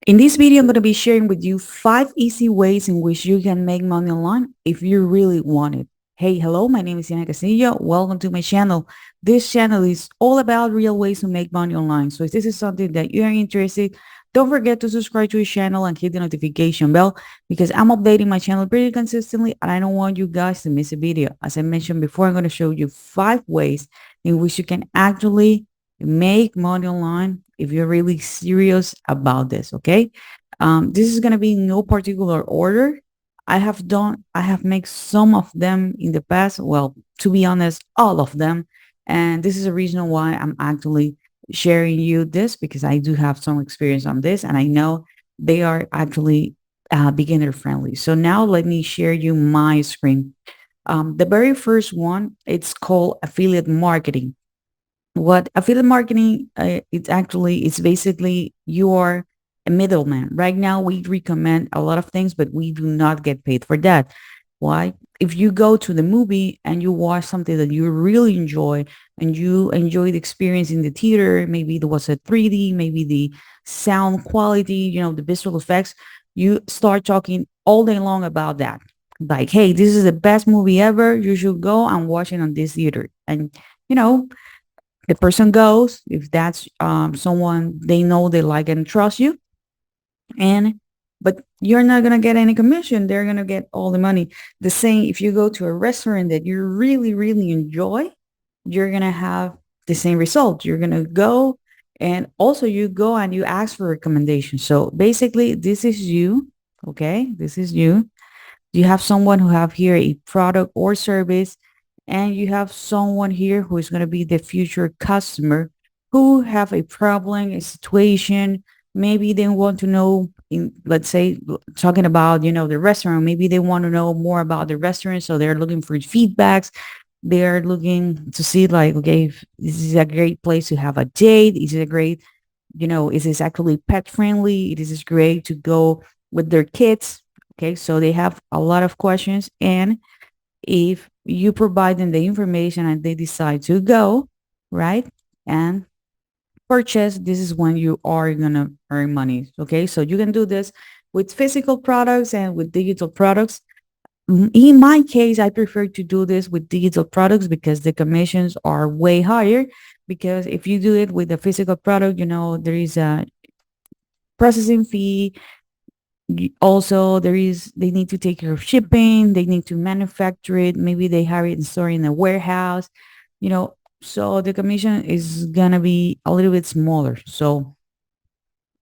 In this video, I'm going to be sharing with you 5 easy ways in which you can make money online if you really want it. Hey, hello, my name is Castillo. Welcome to my channel. This channel is all about real ways to make money online. So if this is something that you are interested, don't forget to subscribe to the channel and hit the notification bell because I'm updating my channel pretty consistently and I don't want you guys to miss a video. As I mentioned before, I'm going to show you 5 ways in which you can actually make money online if you're really serious about this. Okay, this is going to be in no particular order. I have made some of them in the past, well, to be honest, all of them, and this is a reason why I'm actually sharing you this, because I do have some experience on this and I know they are actually beginner friendly. So now let me share you my screen. The very first one, it's called affiliate marketing. What affiliate marketing, it's basically you're a middleman. Right now we recommend a lot of things, but we do not get paid for that. Why? If you go to the movie and you watch something that you really enjoy and you enjoy the experience in the theater, maybe there was a 3D, maybe the sound quality, the visual effects, you start talking all day long about that. Like, hey, this is the best movie ever, you should go and watch it on this theater. And you know the person goes, if that's someone they know, they like and trust you, and but you're not gonna get any commission. They're gonna get all the money. The same if you go to a restaurant that you really, really enjoy, you're gonna have the same result. You're gonna go, and also you go and you ask for recommendations. So basically, this is you. Okay, this is you. You have someone who have here a product or service, and you have someone here who is going to be the future customer who have a problem, a situation. Maybe they want to know, let's say, talking about, the restaurant. Maybe they want to know more about the restaurant. So they're looking for feedbacks. They're looking to see like, okay, if this is a great place to have a date. Is it a great, is this actually pet friendly? It is great to go with their kids. Okay, so they have a lot of questions, and if you provide them the information and they decide to go, right, and purchase, this is when you are gonna earn money. Okay, so you can do this with physical products and with digital products. In my case, I prefer to do this with digital products because the commissions are way higher. Because if you do it with a physical product, there is a processing fee. Also, they need to take care of shipping, they need to manufacture it, maybe they have it and store in a warehouse, you know so the commission is gonna be a little bit smaller. So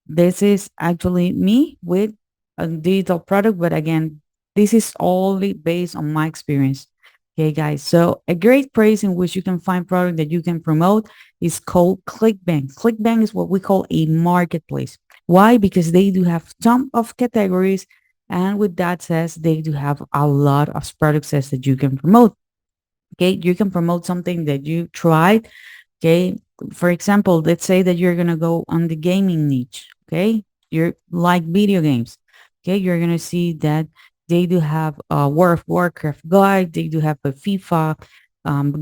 this is actually me with a digital product, but again, this is only based on my experience. Okay, guys. So a great place in which you can find product that you can promote is called ClickBank. ClickBank is what we call a marketplace. Why? Because they do have ton of categories, and with that says they do have a lot of products that you can promote. Okay, you can promote something that you tried. Okay. For example, let's say that you're going to go on the gaming niche. Okay. You're like video games. Okay. You're going to see that they do have a World of Warcraft guide. They do have a FIFA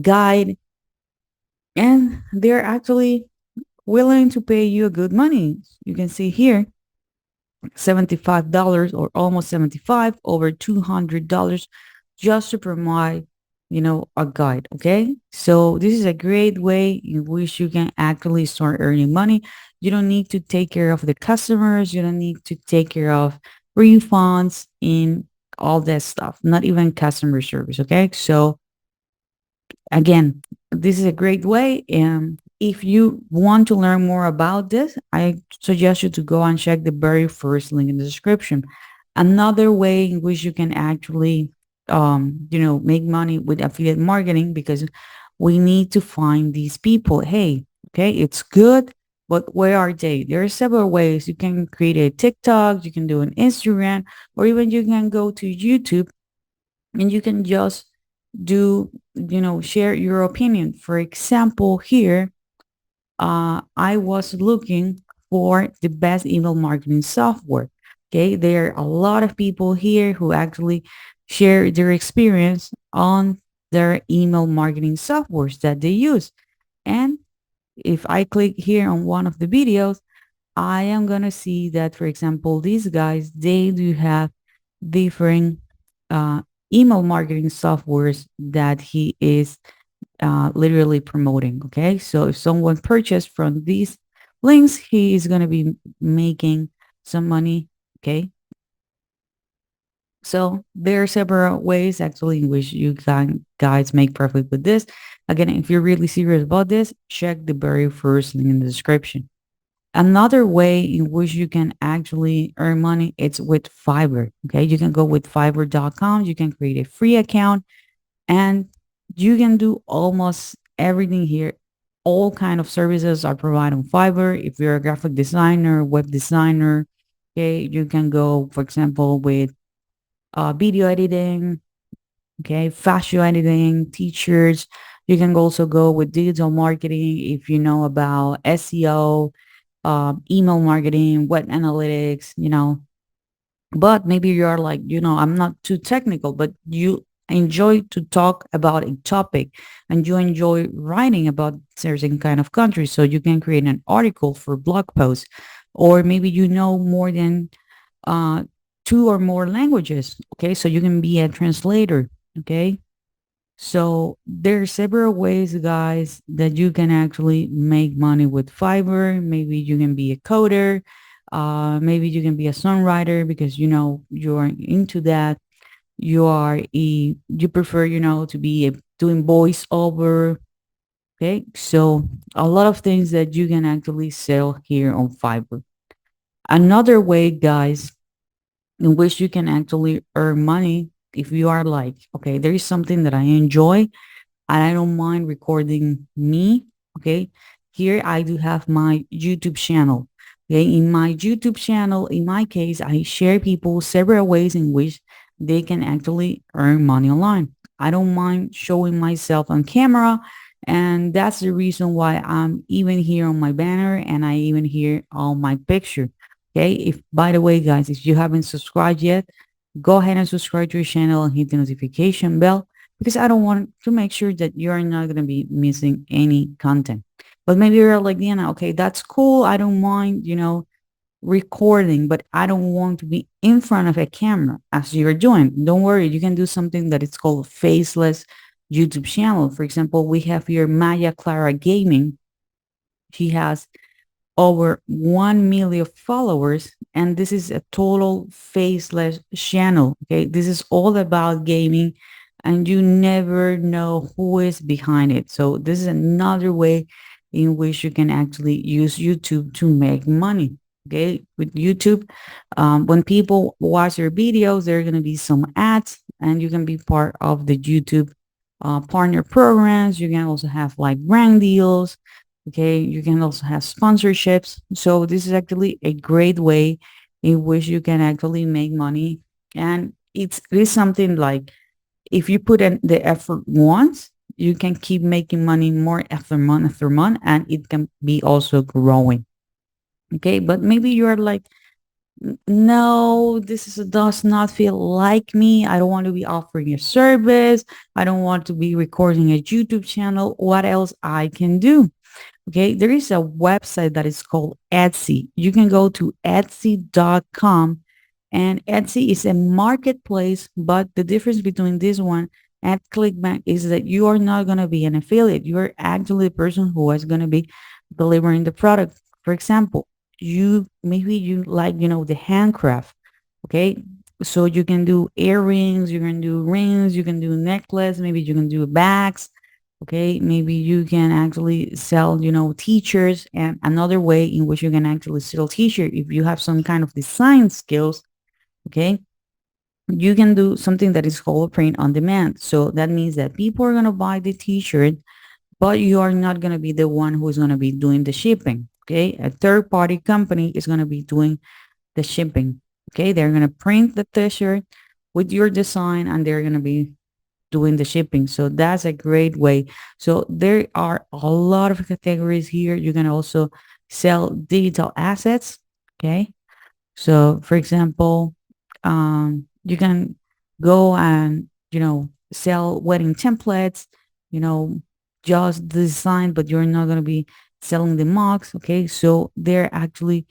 guide, and they're actually willing to pay you good money. You can see here, $75 or almost 75, over $200 just to provide, a guide. Okay. So this is a great way in which you can actually start earning money. You don't need to take care of the customers. You don't need to take care of refunds in all that stuff, not even customer service. Okay. So again, this is a great way. And if you want to learn more about this, I suggest you to go and check the very first link in the description. Another way in which you can actually, make money with affiliate marketing, because we need to find these people. Hey, okay, it's good, but where are they? There are several ways. You can create a TikTok, you can do an Instagram, or even you can go to YouTube and you can just do, share your opinion. For example, here, I was looking for the best email marketing software. Okay, there are a lot of people here who actually share their experience on their email marketing softwares that they use. And if I click here on one of the videos, I am gonna see that, for example, these guys, they do have different uh, email marketing softwares that he is literally promoting. Okay, so if someone purchased from these links, he is gonna be making some money. Okay, so there are several ways actually in which you can guys make profit with this. Again, if you're really serious about this, check the very first link in the description. Another way in which you can actually earn money, it's with Fiverr. Okay, you can go with fiverr.com, you can create a free account, and you can do almost everything here. All kind of services are provided on Fiverr. If you're a graphic designer, web designer, okay, you can go, for example, with video editing, okay, fashion editing, teachers. You can also go with digital marketing if you know about SEO, email marketing, web analytics, but maybe you're like, I'm not too technical, but you enjoy to talk about a topic and you enjoy writing about certain kind of countries. So you can create an article for blog posts, or maybe you know more than uh, two or more languages. Okay. So you can be a translator. Okay. So there are several ways, guys, that you can actually make money with Fiverr. Maybe you can be a coder. Maybe you can be a songwriter because you are into that. You prefer to be doing voiceover. Okay, so a lot of things that you can actually sell here on Fiverr. Another way, guys, in which you can actually earn money if you are like, okay, there is something that I enjoy and I don't mind recording me. Okay. Here I do have my YouTube channel. Okay. In my YouTube channel, in my case, I share people several ways in which they can actually earn money online. I don't mind showing myself on camera. And that's the reason why I'm even here on my banner and I even here on my picture. Okay. If, by the way, guys, if you haven't subscribed yet, go ahead and subscribe to your channel and hit the notification bell because I don't want to make sure that you're not going to be missing any content. But maybe you're like, Diana, okay, that's cool. I don't mind, recording, but I don't want to be in front of a camera as you're doing. Don't worry. You can do something that is called faceless YouTube channel. For example, we have here Maya Clara Gaming. She has over 1 million followers, and this is a total faceless channel. Okay, this is all about gaming, and you never know who is behind it. So this is another way in which you can actually use YouTube to make money. Okay, with YouTube, when people watch your videos, there are going to be some ads, and you can be part of the YouTube partner programs. You can also have like brand deals. Okay, you can also have sponsorships. So this is actually a great way in which you can actually make money. And it is something like if you put in the effort once, you can keep making money more after month, and it can be also growing. Okay, but maybe you're like, No, does not feel like me. I don't want to be offering a service. I don't want to be recording a YouTube channel. What else I can do? Okay, there is a website that is called Etsy. You can go to etsy.com, and Etsy is a marketplace, but the difference between this one and ClickBank is that you are not going to be an affiliate. You are actually the person who is going to be delivering the product. For example, you like, the handcraft. Okay. So you can do earrings, you can do rings, you can do necklace, maybe you can do bags. Okay, maybe you can actually sell, teachers, and another way in which you can actually sell teacher if you have some kind of design skills. Okay, you can do something that is called print on demand. So that means that people are going to buy the t-shirt, but you are not going to be the one who is going to be doing the shipping. Okay, a third party company is going to be doing the shipping. Okay, they're going to print the t-shirt with your design and they're going to be doing the shipping. So that's a great way. So there are a lot of categories here. You can also sell digital assets. Okay. So for example, you can go and, sell wedding templates, you know, just the design, but you're not going to be selling the mugs. Okay. So they're actually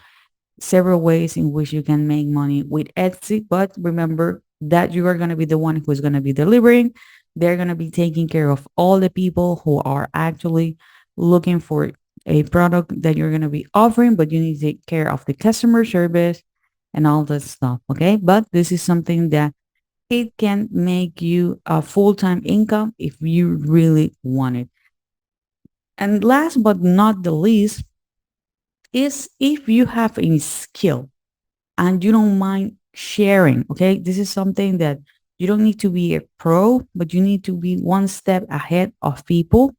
several ways in which you can make money with Etsy, but remember that you are going to be the one who's going to be delivering. They're going to be taking care of all the people who are actually looking for a product that you're going to be offering, but you need to take care of the customer service and all that stuff. Okay. But this is something that it can make you a full-time income if you really want it. And last but not the least is if you have a skill and you don't mind sharing. Okay. This is something that you don't need to be a pro, but you need to be one step ahead of people.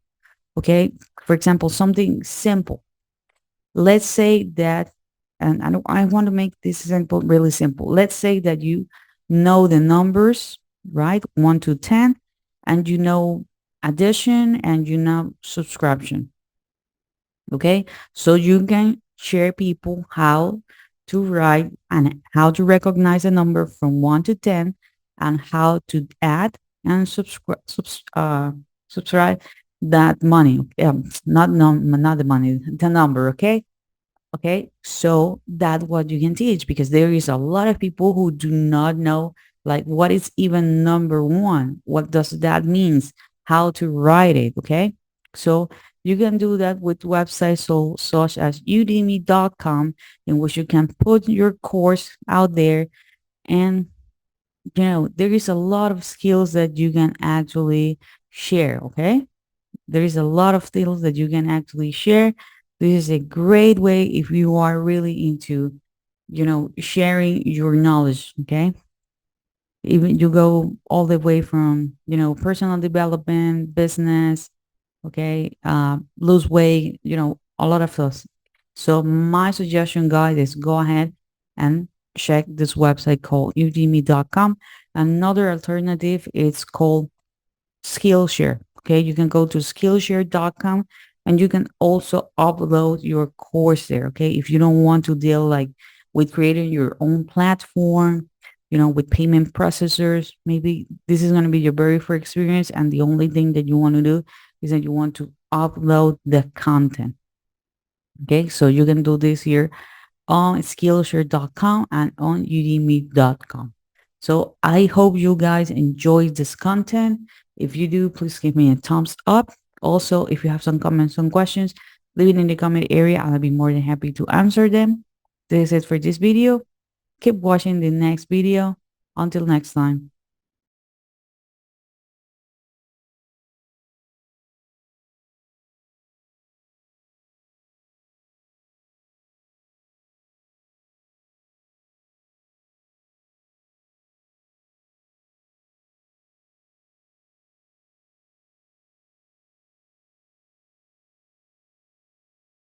Okay. For example, something simple. Let's say that, and I want to make this simple, really simple. Let's say that you know the numbers, right? 1 to 10, and you know addition and you know subtraction. Okay. So you can share people how to write and how to recognize a number from 1 to 10 and how to add and subscribe that money. Not the money, the number. Okay. Okay, so that's what you can teach because there is a lot of people who do not know like what is even number one. What does that means? How to write it? Okay, so you can do that with websites such as udemy.com, in which you can put your course out there, and there is a lot of skills that you can actually share. Okay, there is a lot of skills that you can actually share. This is a great way if you are really into, sharing your knowledge. Okay. Even you go all the way from, personal development, business, okay, lose weight, a lot of those. So my suggestion, guys, is go ahead and check this website called udemy.com. Another alternative is called Skillshare. Okay, you can go to skillshare.com and you can also upload your course there. Okay, if you don't want to deal like with creating your own platform, with payment processors, maybe this is going to be your very first experience, and the only thing that you want to do is that you want to upload the content. Okay, so you can do this here on Skillshare.com and on Udemy.com. So I hope you guys enjoyed this content. If you do, please give me a thumbs up. Also, if you have some comments, some questions, leave it in the comment area. I'll be more than happy to answer them. This is it for this video. Keep watching the next video. Until next time.